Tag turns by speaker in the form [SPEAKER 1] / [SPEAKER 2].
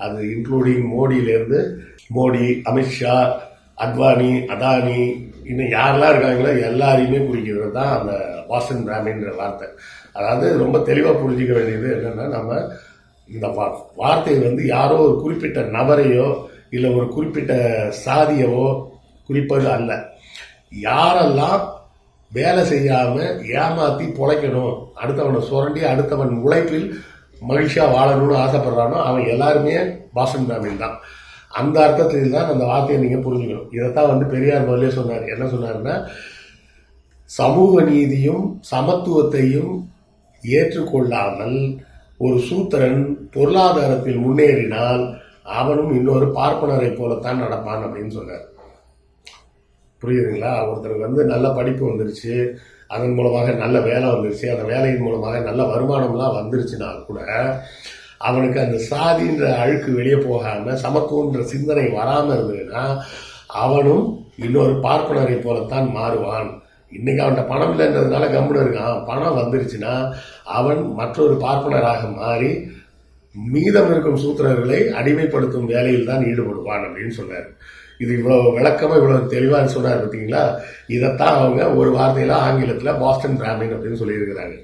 [SPEAKER 1] அது இன்க்ளூடிங் மோடியிலேருந்து மோடி, அமித்ஷா, அத்வானி, அதானி, இன்னும் யாரெல்லாம் இருக்காங்களோ எல்லாரையுமே குறிக்கிறது தான் அந்த பாஸ்டன் பிராமின்ற வார்த்தை. அதாவது ரொம்ப தெளிவாக புரிஞ்சிக்க வேண்டியது என்னென்னா, நம்ம இந்த வார்த்தையை வந்து யாரோ ஒரு குறிப்பிட்ட நபரையோ இல்லை ஒரு குறிப்பிட்ட சாதியவோ குறிப்பது அல்ல. யாரெல்லாம் வேலை செய்யாம ஏமாத்தி பொழைக்கணும், அடுத்தவனை சுரண்டி அடுத்தவன் உழைப்பில் மகிழ்ச்சியா வாழணும்னு ஆசைப்படுறானோ அவன் எல்லாருமே பாஸ்டன் பிராமின் தான். அந்த அர்த்தத்தில் தான் அந்த வார்த்தையை நீங்க புரிஞ்சுக்கணும். இதைத்தான் வந்து பெரியார் முதலே சொன்னார். என்ன சொன்னாருன்னா, சமூக நீதியும் சமத்துவத்தையும் ஏற்றுக்கொள்ளாமல் ஒரு சூத்திரன் பொருளாதாரத்தில் முன்னேறினால் அவனும் இன்னொரு பார்ப்பனரை போலத்தான் நடப்பான் அப்படின்னு சொன்னார். புரியுதுங்களா? ஒருத்தருக்கு வந்து நல்ல படிப்பு வந்துருச்சு, அதன் மூலமாக நல்ல வேலை வந்துருச்சு, அந்த வேலையின் மூலமாக நல்ல வருமானம்லாம் வந்துருச்சுன்னா கூட அவனுக்கு அந்த சாதின்ற அழுக்கு வெளியே போகாம சமத்துவன்ற சிந்தனை வராமல் இருந்ததுன்னா அவனும் இன்னொரு பார்ப்பனரை போலத்தான் மாறுவான். இன்னைக்கு அவன்கிட்ட பணம் இல்லைன்றதுனால கம்முன்னு இருக்கான். பணம் வந்துருச்சுன்னா அவன் மற்றொரு பார்ப்பனராக மாறி மீதம் இருக்கும் சூத்திரர்களை அடிமைப்படுத்தும் வேலையில் தான் ஈடுபடுவான் அப்படின்னு சொன்னார். இது இவ்வளவு விளக்கமா இவ்வளவு தெளிவா சொன்னார் பார்த்தீங்களா? இதைத்தான் அவங்க ஒரு வார்த்தையில ஆங்கிலத்தில் பாஸ்டன் பிராமின் அப்படின்னு சொல்லியிருக்கிறாங்க.